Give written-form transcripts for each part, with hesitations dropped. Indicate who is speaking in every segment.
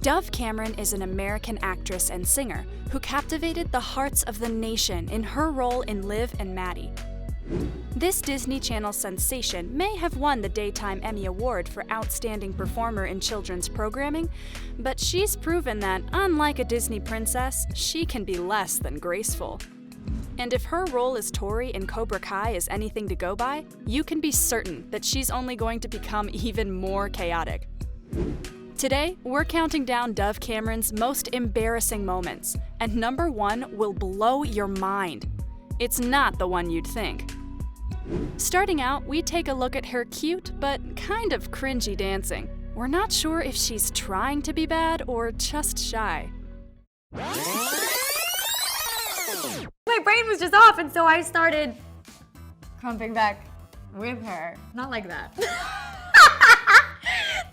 Speaker 1: Dove Cameron is an American actress and singer who captivated the hearts of the nation in her role in Liv and Maddie. This Disney Channel sensation may have won the Daytime Emmy Award for Outstanding Performer in Children's Programming, but she's proven that, unlike a Disney princess, she can be less than graceful. And if her role as Tori in Cobra Kai is anything to go by, you can be certain that she's only going to become even more chaotic. Today, we're counting down Dove Cameron's most embarrassing moments, and number 1 will blow your mind. It's not the one you'd think. Starting out, we take a look at her cute but kind of cringy dancing. We're not sure if she's trying to be bad or just shy.
Speaker 2: My brain was just off, and so I started crumping back with her. Not like that.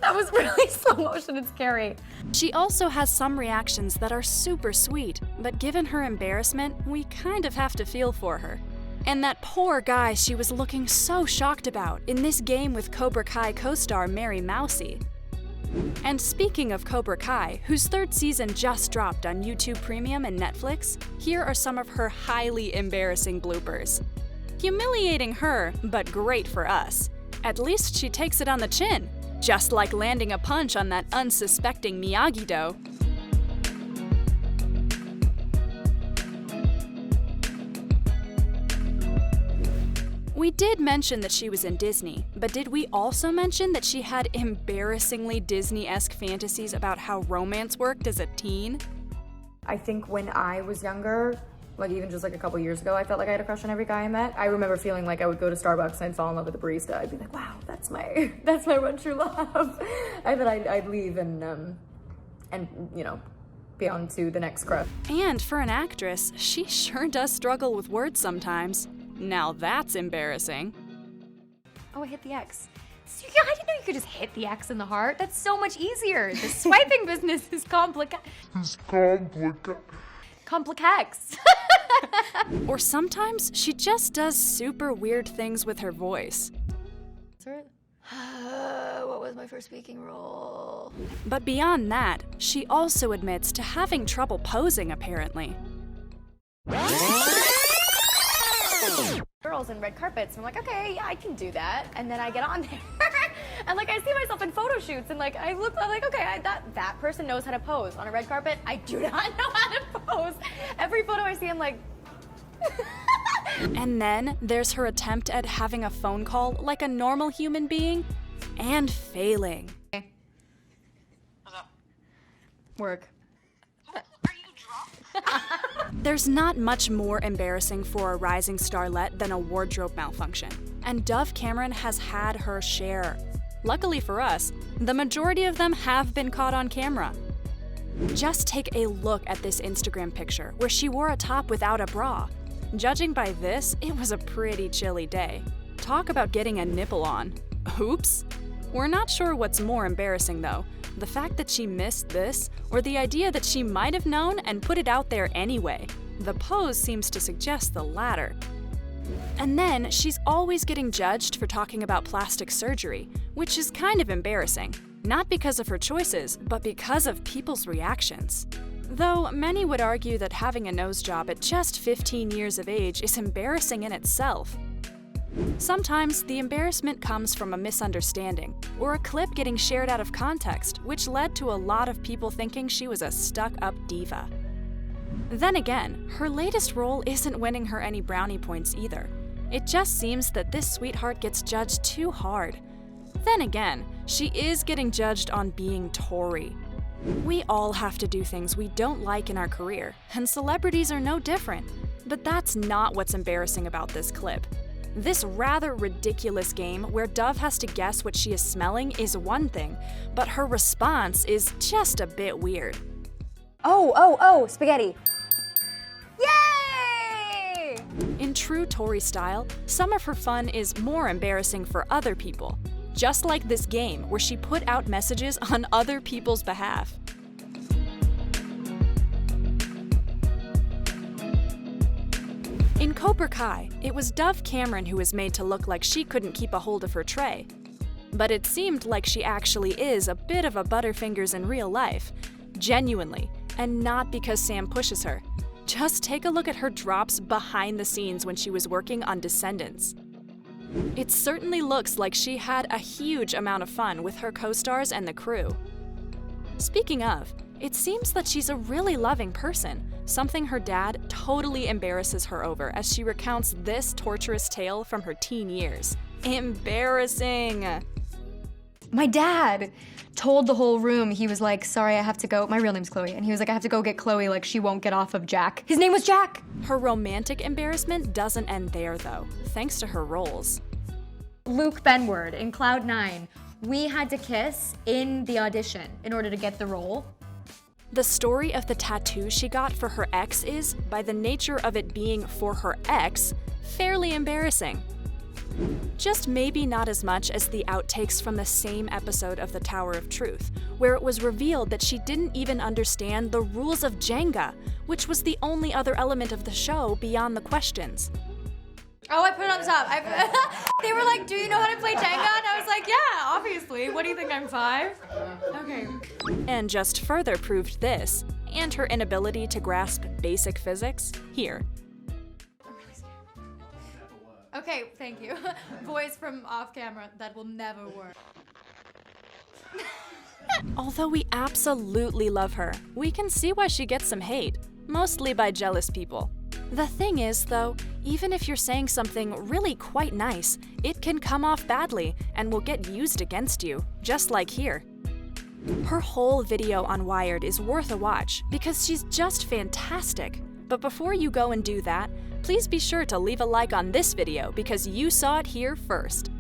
Speaker 2: That was really slow motion and scary.
Speaker 1: She also has some reactions that are super sweet, but given her embarrassment, we kind of have to feel for her. And that poor guy she was looking so shocked about in this game with Cobra Kai co-star Mary Mousy. And speaking of Cobra Kai, whose 3rd season just dropped on YouTube Premium and Netflix, here are some of her highly embarrassing bloopers. Humiliating her, but great for us. At least she takes it on the chin, just like landing a punch on that unsuspecting Miyagi-Do. We did mention that she was in Disney, but did we also mention that she had embarrassingly Disney-esque fantasies about how romance worked as a teen?
Speaker 2: I think when I was younger, like even just like a couple years ago, I felt like I had a crush on every guy I met. I remember feeling like I would go to Starbucks and I'd fall in love with the barista. I'd be like, wow, that's my one true love. And then I'd leave and you know, be on to the next crush.
Speaker 1: And for an actress, she sure does struggle with words sometimes. Now that's embarrassing.
Speaker 2: Oh, I hit the X. I didn't know you could just hit the X in the heart. That's so much easier. The swiping business is complicated. Complex.
Speaker 1: Or sometimes she just does super weird things with her voice.
Speaker 2: What was my first speaking role?
Speaker 1: But beyond that, she also admits to having trouble posing, apparently.
Speaker 2: Girls in red carpets, and I'm like, okay, yeah, I can do that. And then I get on there, and like I see myself in photo shoots, and like I'm like, okay, that person knows how to pose on a red carpet. I do not know how to pose. Every photo I see, I'm like.
Speaker 1: And then there's her attempt at having a phone call like a normal human being, and failing.
Speaker 2: What's up? Work.
Speaker 1: There's not much more embarrassing for a rising starlet than a wardrobe malfunction, and Dove Cameron has had her share. Luckily for us, the majority of them have been caught on camera. Just take a look at this Instagram picture where she wore a top without a bra. Judging by this, it was a pretty chilly day. Talk about getting a nipple on. Oops. We're not sure what's more embarrassing though, the fact that she missed this, or the idea that she might have known and put it out there anyway. The pose seems to suggest the latter. And then she's always getting judged for talking about plastic surgery, which is kind of embarrassing. Not because of her choices, but because of people's reactions. Though many would argue that having a nose job at just 15 years of age is embarrassing in itself. Sometimes the embarrassment comes from a misunderstanding, or a clip getting shared out of context, which led to a lot of people thinking she was a stuck-up diva. Then again, her latest role isn't winning her any brownie points either. It just seems that this sweetheart gets judged too hard. Then again, she is getting judged on being Tori. We all have to do things we don't like in our career, and celebrities are no different. But that's not what's embarrassing about this clip. This rather ridiculous game where Dove has to guess what she is smelling is one thing, but her response is just a bit weird.
Speaker 2: Oh, spaghetti. Yay!
Speaker 1: In true Tori style, some of her fun is more embarrassing for other people, just like this game where she put out messages on other people's behalf. In Cobra Kai, it was Dove Cameron who was made to look like she couldn't keep a hold of her tray. But it seemed like she actually is a bit of a Butterfingers in real life, Genuinely, and not because Sam pushes her. Just take a look at her drops behind the scenes when she was working on Descendants. It certainly looks like she had a huge amount of fun with her co-stars and the crew. Speaking of, it seems that she's a really loving person, something her dad totally embarrasses her over as she recounts this torturous tale from her teen years. Embarrassing!
Speaker 2: My dad told the whole room, he was like, sorry, I have to go. My real name's Chloe. And he was like, I have to go get Chloe, like she won't get off of Jack. His name was Jack!
Speaker 1: Her romantic embarrassment doesn't end there though, thanks to her roles.
Speaker 2: Luke Benward in Cloud 9. We had to kiss in the audition in order to get the role.
Speaker 1: The story of the tattoo she got for her ex is, by the nature of it being for her ex, fairly embarrassing. Just maybe not as much as the outtakes from the same episode of The Tower of Truth, where it was revealed that she didn't even understand the rules of Jenga, which was the only other element of the show beyond the questions.
Speaker 2: Oh, I put it on the top. They were like, do you know how to play Jenga? And I was like, yeah, obviously. What do you think, I'm 5? Okay.
Speaker 1: And just further proved this, and her inability to grasp basic physics, here.
Speaker 2: I'm really scared. Okay, thank you. Voice from off camera, that will never work.
Speaker 1: Although we absolutely love her, we can see why she gets some hate, mostly by jealous people. The thing is, though, even if you're saying something really quite nice, it can come off badly and will get used against you, just like here. Her whole video on Wired is worth a watch because she's just fantastic. But before you go and do that, please be sure to leave a like on this video because you saw it here first.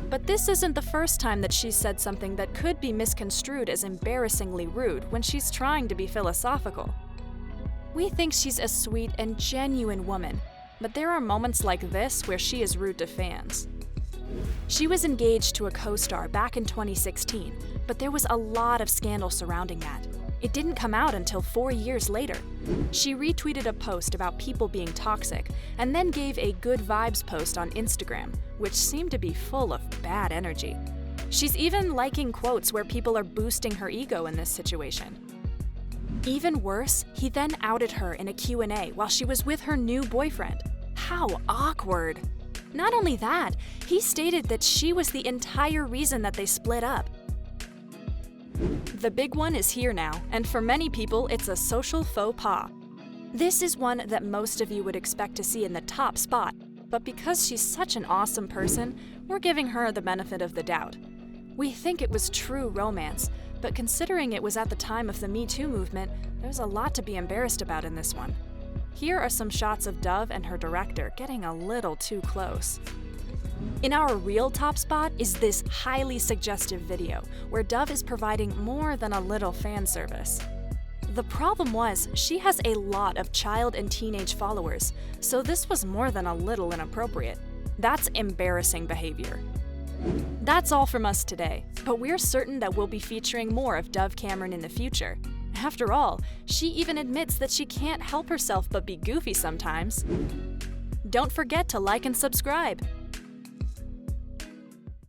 Speaker 1: But this isn't the first time that she's said something that could be misconstrued as embarrassingly rude when she's trying to be philosophical. We think she's a sweet and genuine woman, but there are moments like this where she is rude to fans. She was engaged to a co-star back in 2016, but there was a lot of scandal surrounding that. It didn't come out until 4 years later. She retweeted a post about people being toxic, and then gave a good vibes post on Instagram, which seemed to be full of bad energy. She's even liking quotes where people are boosting her ego in this situation. Even worse, he then outed her in a Q&A while she was with her new boyfriend. How awkward! Not only that, he stated that she was the entire reason that they split up. The big one is here now, and for many people, it's a social faux pas. This is one that most of you would expect to see in the top spot, but because she's such an awesome person, we're giving her the benefit of the doubt. We think it was true romance, but considering it was at the time of the Me Too movement, there's a lot to be embarrassed about in this one. Here are some shots of Dove and her director getting a little too close. In our real top spot is this highly suggestive video, where Dove is providing more than a little fan service. The problem was, she has a lot of child and teenage followers, so this was more than a little inappropriate. That's embarrassing behavior. That's all from us today, but we're certain that we'll be featuring more of Dove Cameron in the future. After all, she even admits that she can't help herself but be goofy sometimes. Don't forget to like and subscribe.